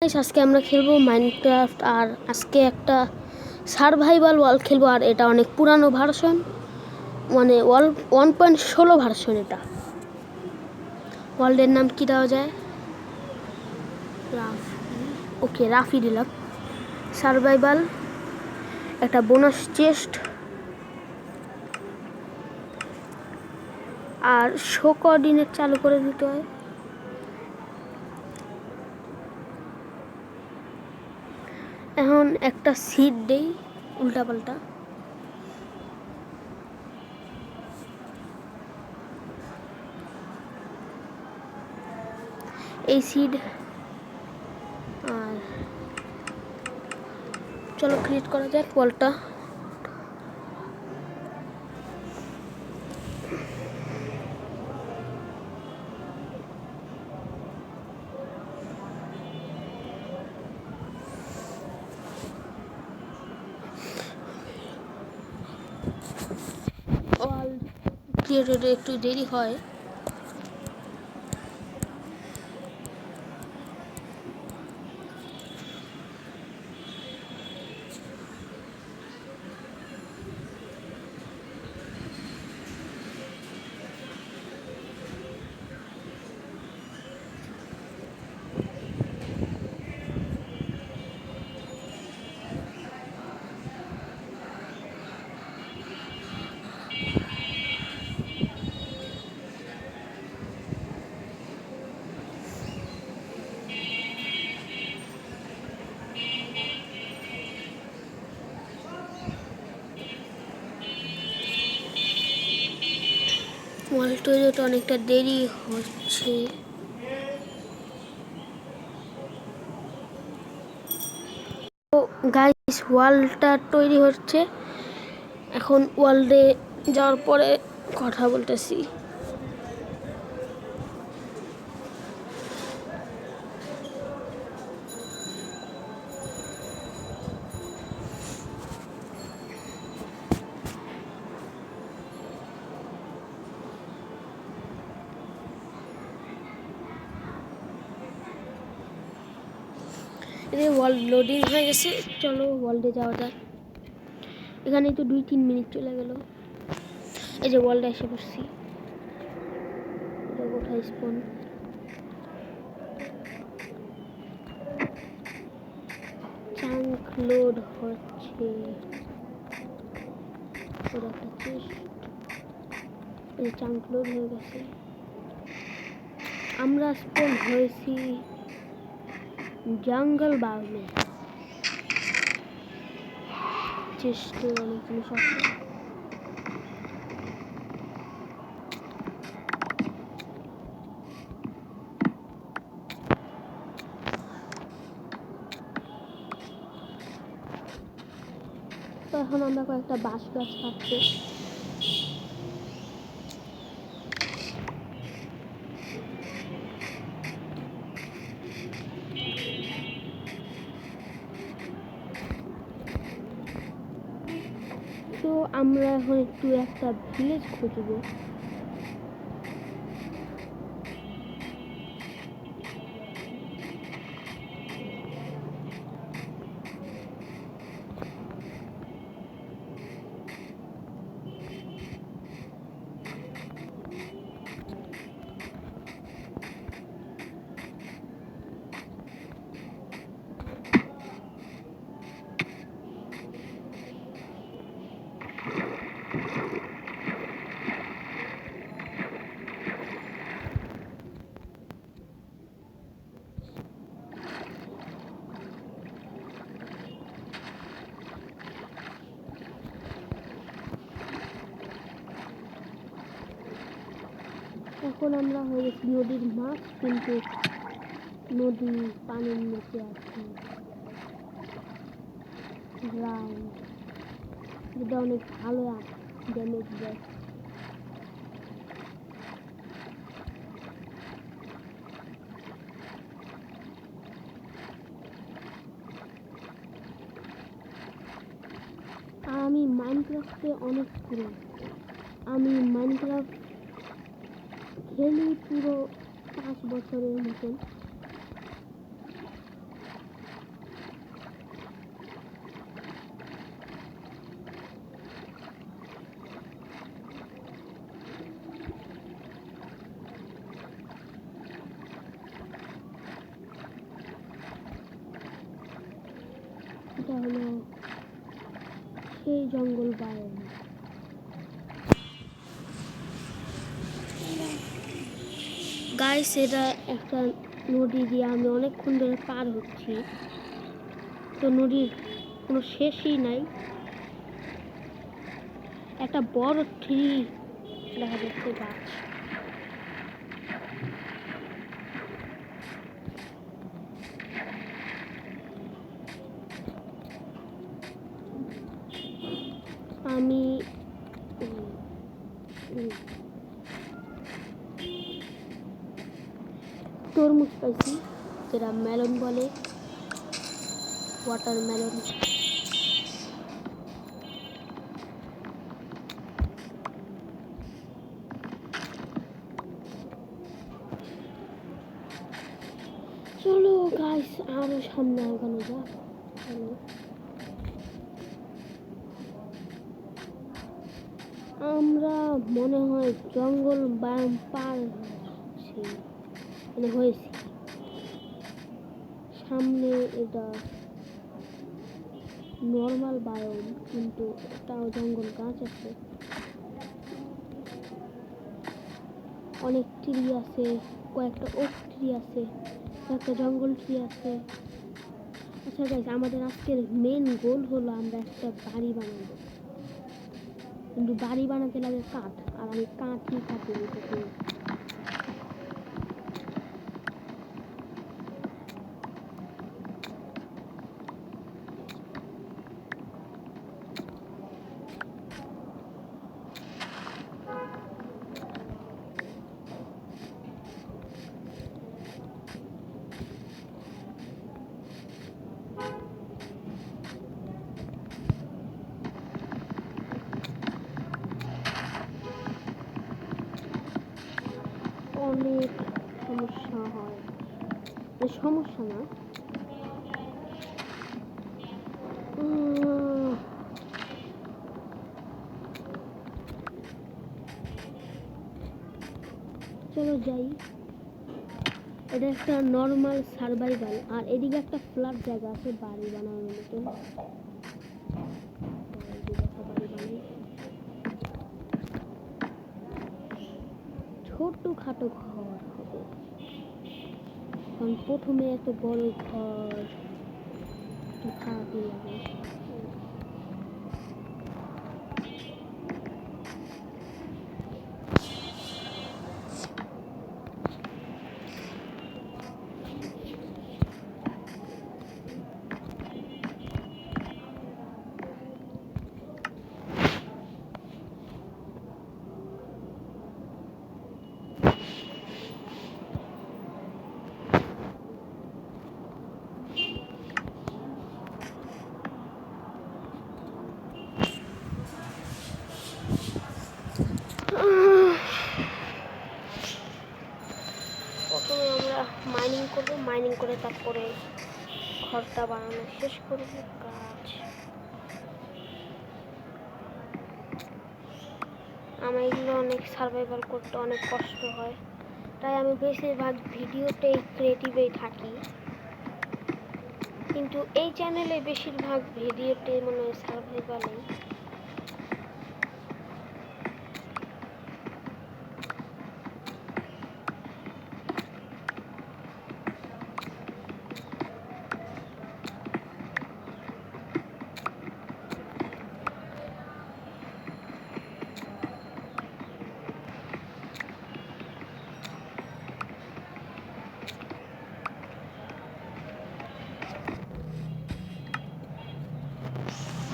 আজকে আমরা খেলবো মাইনক্রাফট। আর আজকে একটা সার্ভাইভাল ওয়ার্ল্ড খেলবো। আর এটা অনেক পুরানো ভার্সন, মানে 1.16 ভার্সন। এটা ওয়ার্ল্ডের নাম কি দেওয়া যায়? ওকে, রাফি দিলাম। সার্ভাইভাল, একটা বোনাস চেস্ট, আর শো কোঅর্ডিনেট চালু করে দিতে হয়। এখন একটা সিট দেই উল্টাপাল্টা। এই সিড, আর চলো ক্রিয়েট করা যাক ওয়ালটা। ওয়াল ক্রিয়েটরে একটু দেরি হয়। ওয়াল তৈরিতে অনেকটা দেরি হচ্ছে। তো গাইস, ওয়ালটা তৈরি হচ্ছে। এখন ওয়ার্ল্ডে যাওয়ার পরে কথা বলতেছি। ওয়ার্ল্ড লোডিং হয়ে গেছে, চলো ওয়ার্ল্ডে যাওয়া যাক। এখানে তো 2-3 মিনিট চলে গেল। এই যে ওয়ার্ল্ডে এসে পড়ছি। কোথায় স্পন? চাঙ্ক লোড হচ্ছে। চাঙ্ক লোড হয়ে গেছে। আমরা স্পন হয়েছি জঙ্গল বাউলে। চেষ্টা অনেক জিনিস আছে। তো এখন আমরা কয়েকটা বাঁশ গাছ কাটছি। তো আমরা এখন একটু একটা ভিলেজ খুঁজবো। এখন আমরা হয়ে গেছি নদীর মাছ, কিন্তু নদী পানির নিচে আছে। গ্রাউন্ড, যেটা অনেক ভালো ড্যামেজ দেয়। আর আমি মাইনক্রাফটে অনেক পুরো। আমি মাইনক্রাফট খেলি পুরো 5 বছরের মতন। এটা হলো সেই জঙ্গল বায়ন। গাইস, এটা একটা নদী দিয়ে আমি অনেকক্ষণ ধরে পার হচ্ছি, তো নদীর কোনো শেষই নাই। একটা বড় ট্রি দেখা যাচ্ছে, গাছ। আমি তরমুজ পাইছি, যেটা মেলন বলে, ওয়াটারমেলন। চলো গাইস, আরো সামনে আগানো যাক। চলো, আমরা মনে হয় জঙ্গল বায়াম পার হয়েছি। সামনে এটা নর্মাল বায়ম, কিন্তু তাও জঙ্গল, গাছ আছে, অনেক ট্রি আছে, কয়েকটা ওক ট্রি আছে, কয়েকটা জঙ্গল ট্রি আছে। আচ্ছা গাইস, আমাদের আজকের মেন গোল হলো আমরা একটা বাড়ি বানাবো, কিন্তু বাড়ি বানাতে লাগে কাঠ, আর আমি কাঠই কাটি। অনেক সমস্যা হয়, সমস্যা না, চলো যাই। এটা একটা নর্মাল সার্ভাইভাল, আর এদিকে একটা ফ্ল্যাট জায়গা আছে বাড়ি বানানোর মতন। ছোট্ট খাটো ঘর হবে, কারণ প্রথমে এত বড় ঘর খারাপই লাগে। প্রথমে আমরা মাইনিং করব, মাইনিং করে তারপরে ঘরটা বানানো শেষ করব। কাজ আমার এগুলো অনেক সার্ভাইভাল করতে অনেক কষ্ট হয়, তাই আমি বেশিরভাগ ভিডিওতে ক্রিয়েটিভেই থাকি, কিন্তু এই চ্যানেলে বেশিরভাগ ভিডিওতে মনে হয় সার্ভাইভালেই।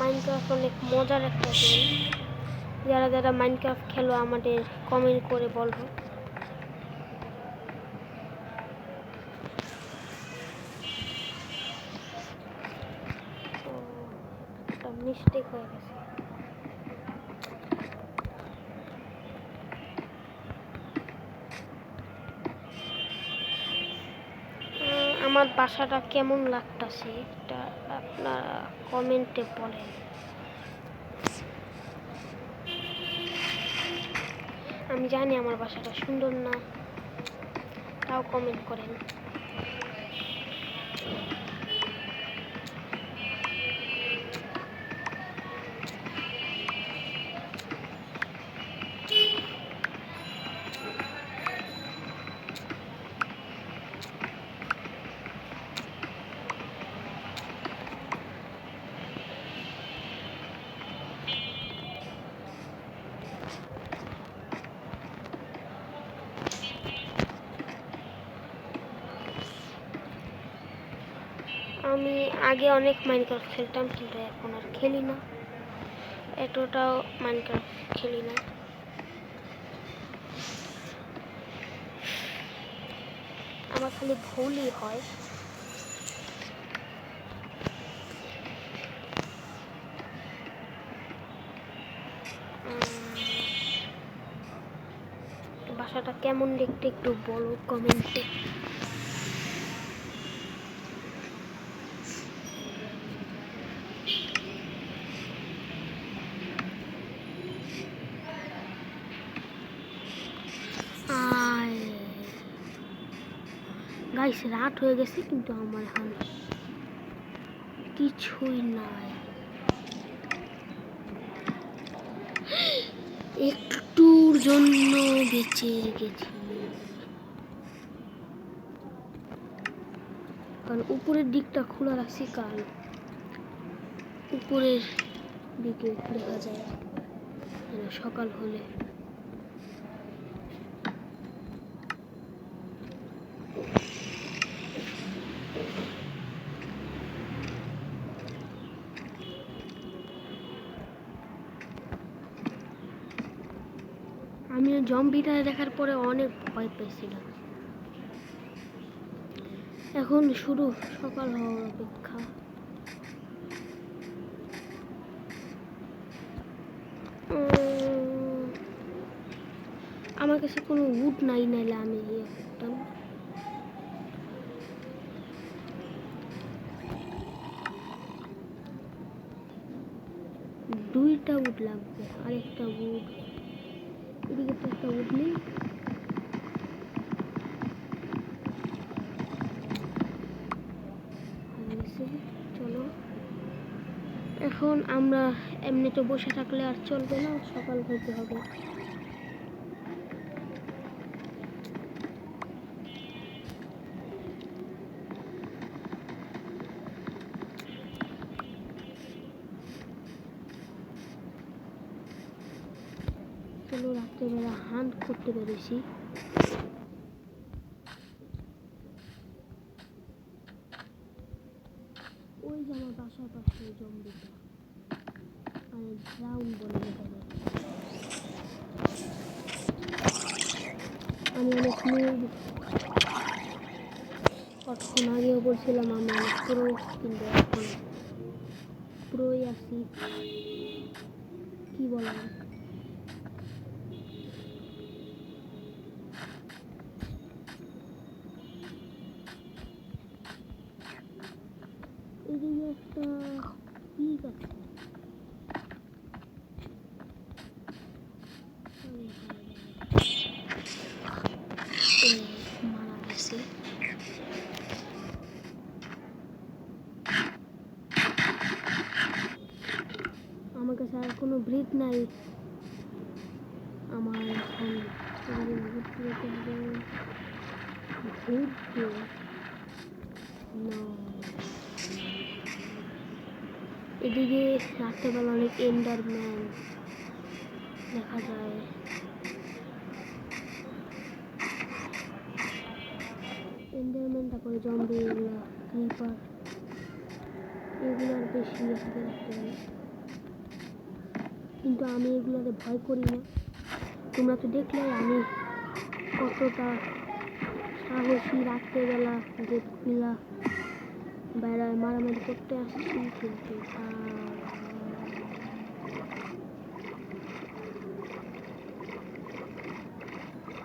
মাইনক্রাফট অনেক মজার একটা গেম, যারা যারা মাইনক্রাফট খেলো আমাদের কমেন্ট করে বলবো। একটা মিস্টেক হয়ে গেছে, আমার বাসাটা কেমন লাগতাছে এটা আপনারা কমেন্টে বলেন। আমি জানি আমার বাসাটা সুন্দর না, তাও কমেন্ট করেন। আমি আগে অনেক মাইনক্রাফট খেলতাম, কিন্তু এখন আর খেলি না, এতটাও মাইনক্রাফট খেলি না। আমার খালি ভুলই হয়। বাসাটা কেমন দেখতে একটু বলো কমেন্টে। গাইস রাত হয়ে গেছে, কিন্তু আমার এখন কিছুই নাই, একটুর জন্য বেঁচে গেছি। কারণ উপরের দিকটা খোলা রাখছি, কারণ উপরের দিকে দেখা যায় সকাল হলে। আমি জম্বিটা দেখার পরে অনেক ভয় পেয়েছিলাম। এখন শুরু সকাল হওয়ার অপেক্ষা। আমার কাছে কোনো উড নাই, নাইলে আমি ইয়ে করতাম। দুইটা উড লাগবে, আরেকটা উড এদিকে তো একটা উড নেই। চলো এখন আমরা এমনিতে বসে থাকলে আর চলবে না, সকাল হতে হবে। চলো রাত্রেবেলা হান্ট করতে পেরেছি। ওই যে আমার বাসার পাশে জম্বিটা, মানে গ্রাউন্ড বলে যেতে। আমি অনেক কতক্ষণ আগেও বলছিলাম আমি অনেক পুরো, কিন্তু এখন পুরোই আছি, কি বলার। এদিকে একটা পিক আছে, মারা গেছে। আমার কাছে আর কোনো ব্রিড নাই, আমার এখন ঘুরতে যেতে হবে। ঘুরতে এদিকে রাত্রেবেলা অনেক এন্ডারম্যান দেখা যায়। এন্ডারম্যান, তারপরে জম্বি, এগুলা ক্রিপার, এগুলার বেশি আছে রাত্রেবেলা, কিন্তু আমি এগুলাকে ভয় করি না। তোমরা তো দেখলে আমি কতটা সাহসী, রাত্রেবেলা গেট খুলা বেড়ায় মারামারি করতে আসছি, কিন্তু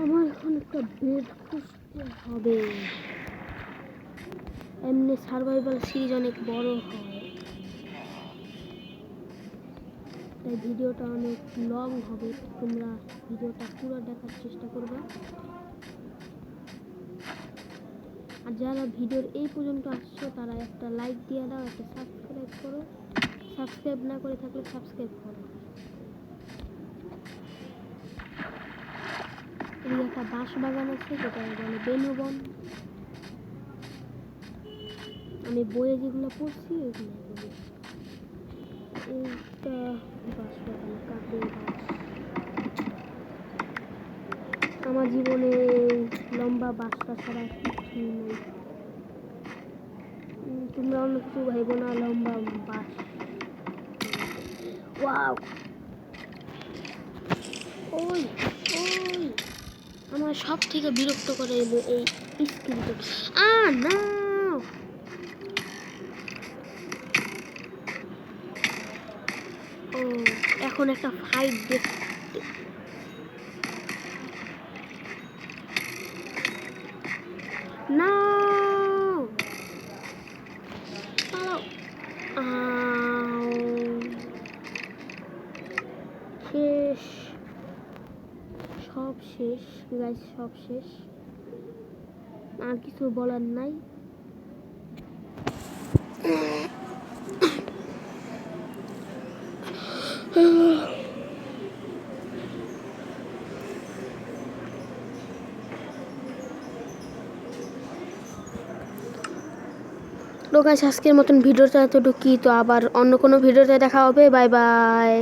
আমার এখন একটা বেড খুঁজতে হবে। এমনি সার্ভাইভাল সিরিজ অনেক বড় হয়, তাই ভিডিওটা অনেক লং হবে। তোমরা ভিডিওটা পুরো দেখার চেষ্টা করবে। আর যারা ভিডিওর এই পর্যন্ত আসছো তারা একটা লাইক দিয়ে দাও, একটা সাবস্ক্রাইব করো, সাবস্ক্রাইব না করে থাকলে সাবস্ক্রাইব করো। এই একটা বাঁশ বাগান আছে, যেটা বলে বেনুবন। আমি বইয়ে যেগুলো পড়ছি ওইগুলো বলি। এইটা বাঁশ বাগান, কাঠের বাঁশ। আমার জীবনে লম্বা বাঁশটা ছাড়া কিছুই নেই। তোমরা অন্য কিছু ভাইব না, লম্বা বাস। ওয়াও, ওই ওই আমার সব থেকে বিরক্ত করে এলো এই স্ক্রিনটা। না, ও এখন একটা ফাইট দেখতে না, পালাও। শেষ, সব শেষ গাইস, সব শেষ, আর কিছু বলার নাই। তো গাইস আজকের মতন ভিডিওটা এতটুকুই, তো আবার অন্য কোনো ভিডিওতে দেখা হবে। Bye bye.